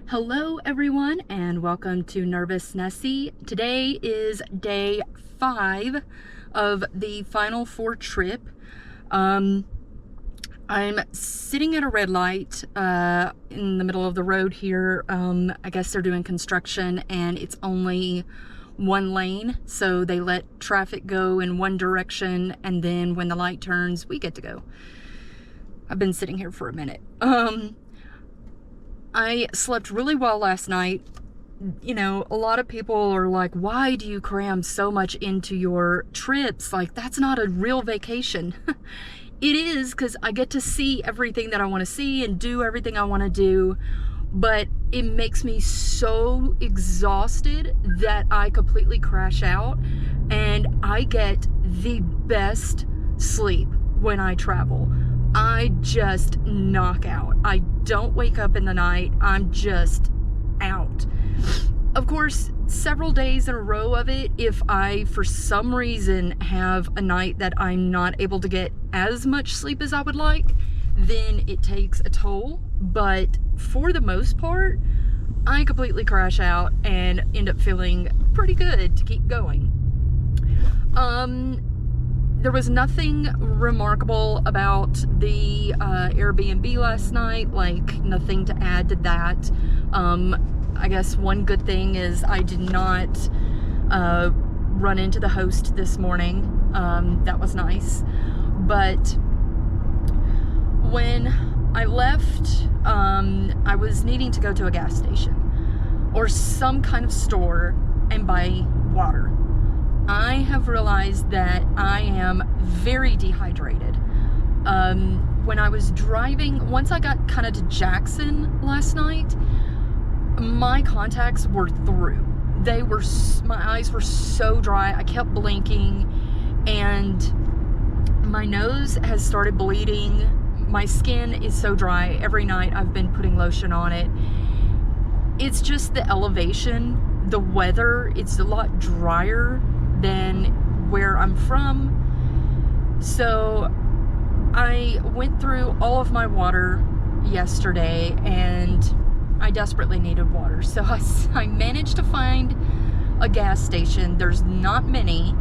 Hello everyone and welcome to Nervous Nessie. Today is day 5 of the final 4 trip. I'm sitting at a red light in the middle of the road here. I guess they're doing construction and it's only one lane, so they let traffic go in one direction, and then when the light turns, we get to go. I've been sitting here for a minute. I slept really well last night. You know, a lot of people are like, why do you cram so much into your trips? Like, that's not a real vacation. It is, because I get to see everything that I want to see and do everything I want to do, but it makes me so exhausted that I completely crash out, and I get the best sleep when I travel. I just knock out. I don't wake up in the night. I'm just out. Of course, several days in a row of it, if I for some reason have a night that I'm not able to get as much sleep as I would like, then it takes a toll. But for the most part, I completely crash out and end up feeling pretty good to keep going. There was nothing remarkable about the Airbnb last night, like nothing to add to that. I guess one good thing is I did not run into the host this morning. That was nice. But when I left, I was needing to go to a gas station or some kind of store and buy water. I have realized that I am very dehydrated. When I was driving, once I got kind of to Jackson last night, my contacts were through. My eyes were so dry. I kept blinking and my nose has started bleeding. My skin is so dry. Every night I've been putting lotion on it. It's just the elevation, the weather, it's a lot drier than where I'm from. So I went through all of my water yesterday and I desperately needed water. So I managed to find a gas station. There's not many.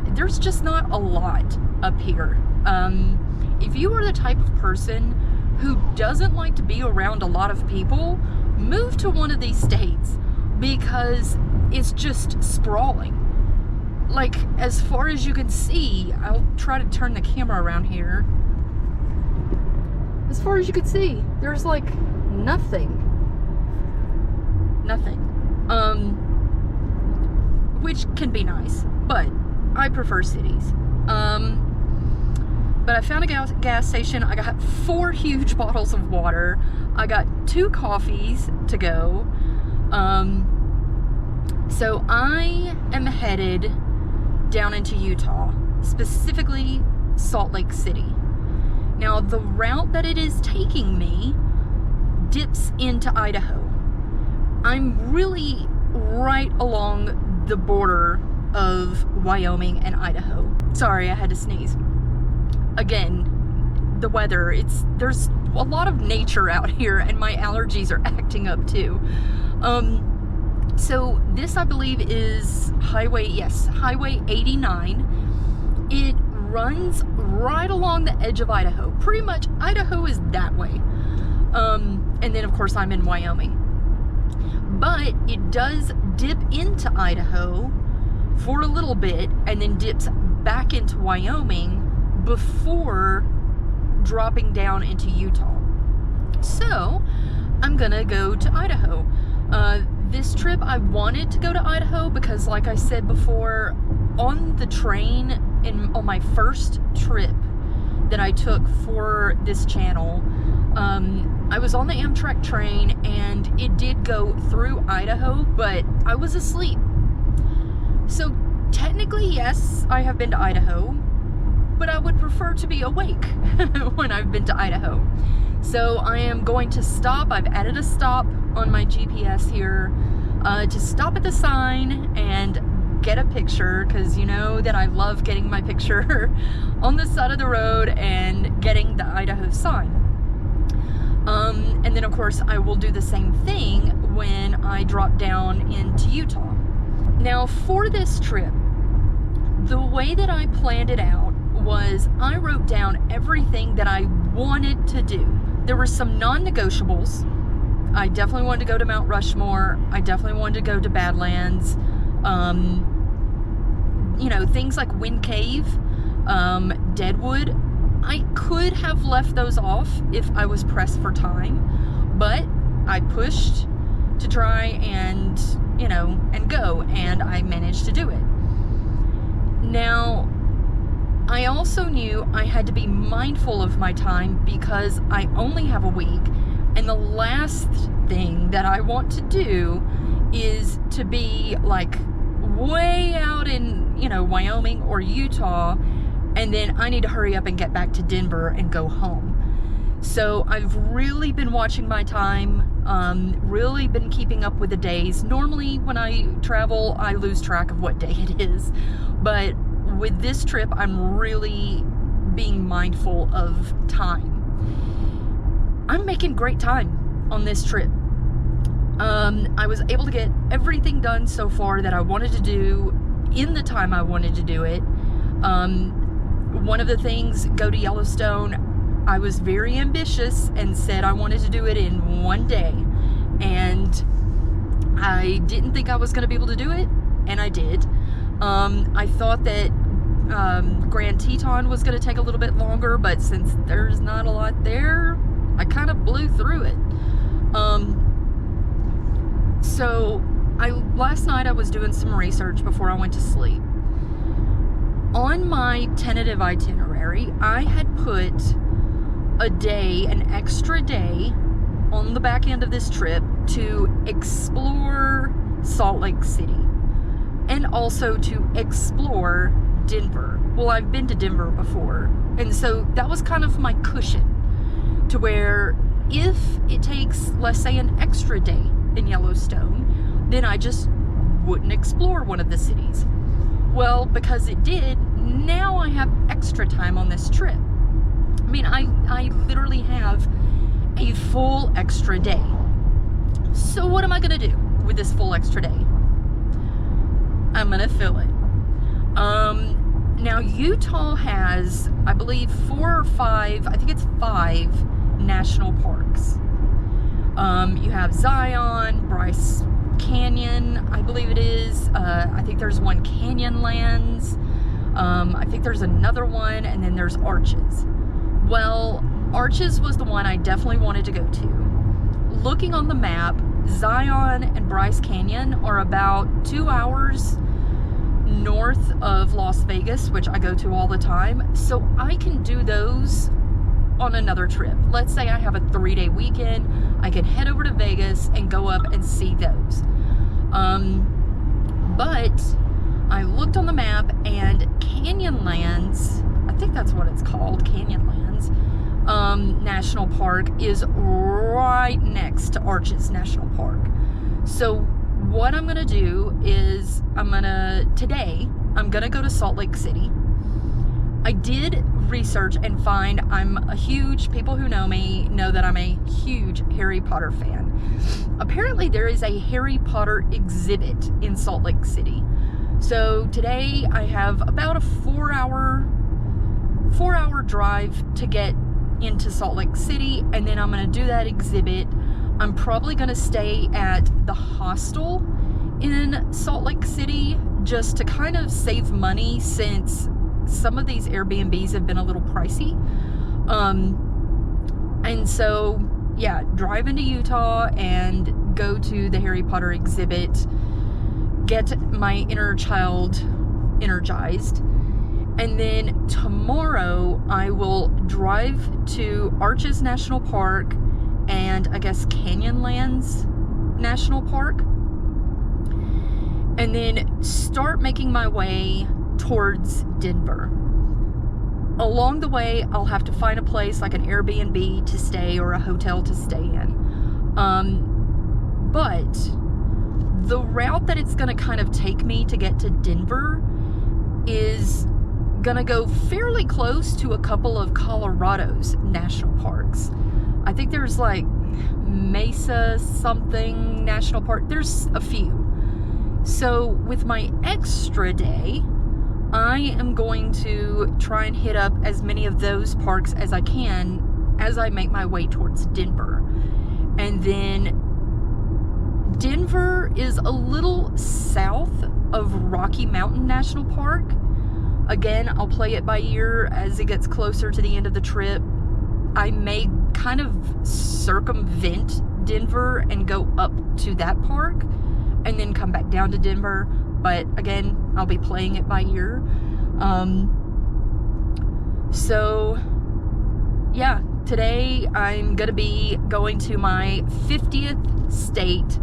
There's just not a lot up here. If you are the type of person who doesn't like to be around a lot of people, move to one of these states, because it's just sprawling. Like, as far as you can see, I'll try to turn the camera around here. As far as you can see, there's like nothing. Which can be nice, but I prefer cities. But I found a gas station. I got 4 huge bottles of water. I got 2 coffees to go. So I am headed down into Utah, specifically Salt Lake City. Now, the route that it is taking me dips into Idaho. I'm really right along the border of Wyoming and Idaho. Sorry, I had to sneeze. Again, the weather, there's a lot of nature out here and my allergies are acting up too. So this, I believe, is Highway 89. It runs right along the edge of Idaho. Pretty much Idaho is that way. And then of course I'm in Wyoming. But it does dip into Idaho for a little bit and then dips back into Wyoming before dropping down into Utah. So I'm gonna go to Idaho. This trip I wanted to go to Idaho because, like I said before, on the train on my first trip that I took for this channel, I was on the Amtrak train and it did go through Idaho, but I was asleep. So technically, yes, I have been to Idaho, but I would prefer to be awake when I've been to Idaho. So I am going to stop. I've added a stop on my GPS here to stop at the sign and get a picture, because you know that I love getting my picture on the side of the road and getting the Idaho sign. And then of course I will do the same thing when I drop down into Utah. Now for this trip, the way that I planned it out was I wrote down everything that I wanted to do. There were some non-negotiables. I definitely wanted to go to Mount Rushmore. I definitely wanted to go to Badlands. You know, things like Wind Cave, Deadwood. I could have left those off if I was pressed for time, but I pushed to try and, you know, and go, and I managed to do it. Now, I also knew I had to be mindful of my time because I only have a week, and the last thing that I want to do is to be like way out in, you know, Wyoming or Utah, and then I need to hurry up and get back to Denver and go home. So I've really been watching my time, really been keeping up with the days. Normally when I travel, I lose track of what day it is, but with this trip, I'm really being mindful of time. I'm making great time on this trip. I was able to get everything done so far that I wanted to do in the time I wanted to do it. One of the things, go to Yellowstone, I was very ambitious and said I wanted to do it in one day. And I didn't think I was going to be able to do it, and I did. I thought that Grand Teton was going to take a little bit longer, but since there's not a lot there, I kind of blew through it. So last night I was doing some research before I went to sleep. On my tentative itinerary, I had put a day, an extra day on the back end of this trip to explore Salt Lake City and also to explore Denver. Well, I've been to Denver before, and so that was kind of my cushion to where if it takes, let's say, an extra day in Yellowstone, then I just wouldn't explore one of the cities. Well, because it did, now I have extra time on this trip. I mean, I literally have a full extra day. So what am I gonna do with this full extra day? I'm gonna fill it. Now Utah has, I believe, 4 or 5, I think it's 5 national parks. You have Zion, Bryce Canyon, I believe it is. I think there's one Canyonlands. I think there's another one, and then there's Arches. Well, Arches was the one I definitely wanted to go to. Looking on the map, Zion and Bryce Canyon are about 2 hours north of Las Vegas, which I go to all the time, so I can do those on another trip. Let's say I have a 3-day weekend, I can head over to Vegas and go up and see those. But I looked on the map, and Canyonlands, I think that's what it's called, Canyonlands National Park is right next to Arches National Park. So what I'm gonna do is today I'm gonna go to Salt Lake City. I did research and find people who know me know that I'm a huge Harry Potter fan. Apparently there is a Harry Potter exhibit in Salt Lake City. So today I have about a 4-hour drive to get into Salt Lake City, and then I'm going to do that exhibit. I'm probably going to stay at the hostel in Salt Lake City just to kind of save money, since some of these Airbnbs have been a little pricey. And so, yeah, drive into Utah and go to the Harry Potter exhibit, get my inner child energized. And then tomorrow I will drive to Arches National Park and I guess Canyonlands National Park, and then start making my way towards Denver. Along the way, I'll have to find a place like an Airbnb to stay or a hotel to stay in. But the route that it's going to kind of take me to get to Denver is going to go fairly close to a couple of Colorado's national parks. I think there's like Mesa something National Park. There's a few. So with my extra day, I am going to try and hit up as many of those parks as I can as I make my way towards Denver. And then Denver is a little south of Rocky Mountain National Park. Again, I'll play it by ear as it gets closer to the end of the trip. I may kind of circumvent Denver and go up to that park and then come back down to Denver. But again, I'll be playing it by ear. So yeah, today I'm gonna be going to my 50th state.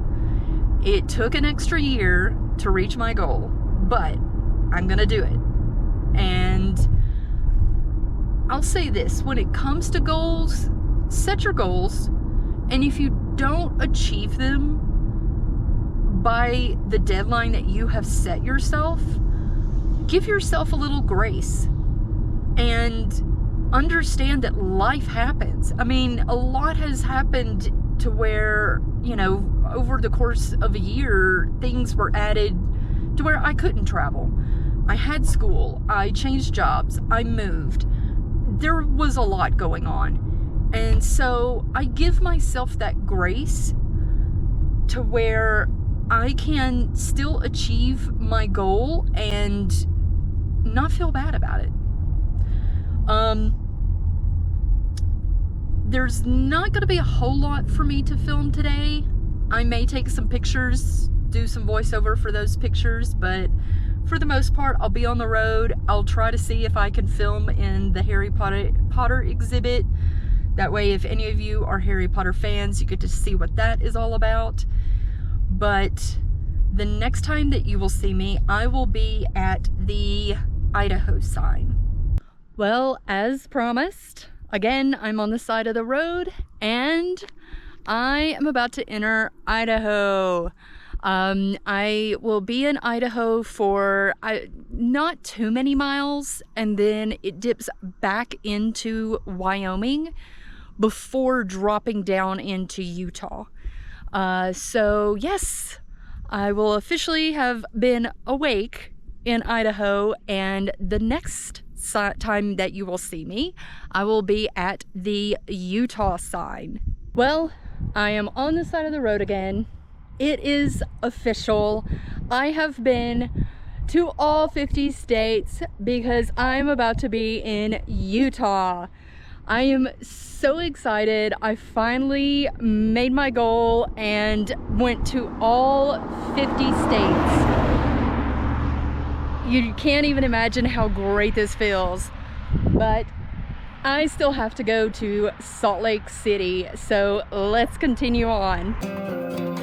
It took an extra year to reach my goal, but I'm gonna do it. And I'll say this, when it comes to goals, set your goals, and if you don't achieve them by the deadline that you have set yourself, give yourself a little grace and understand that life happens. I mean, a lot has happened to where, you know, over the course of a year, things were added to where I couldn't travel. I had school, I changed jobs, I moved. There was a lot going on. And so I give myself that grace to where I can still achieve my goal and not feel bad about it. There's not going to be a whole lot for me to film today. I may take some pictures, do some voiceover for those pictures, but for the most part, I'll be on the road. I'll try to see if I can film in the Harry Potter exhibit. That way, if any of you are Harry Potter fans, you get to see what that is all about. But the next time that you will see me, I will be at the Idaho sign. Well, as promised, again, I'm on the side of the road and I am about to enter Idaho. I will be in Idaho for not too many miles, and then it dips back into Wyoming before dropping down into Utah. So yes, I will officially have been awake in Idaho, and the next time that you will see me, I will be at the Utah sign. Well, I am on the side of the road again. It is official. I have been to all 50 states because I'm about to be in Utah. I am so excited. I finally made my goal and went to all 50 states. You can't even imagine how great this feels, but I still have to go to Salt Lake City, so let's continue on.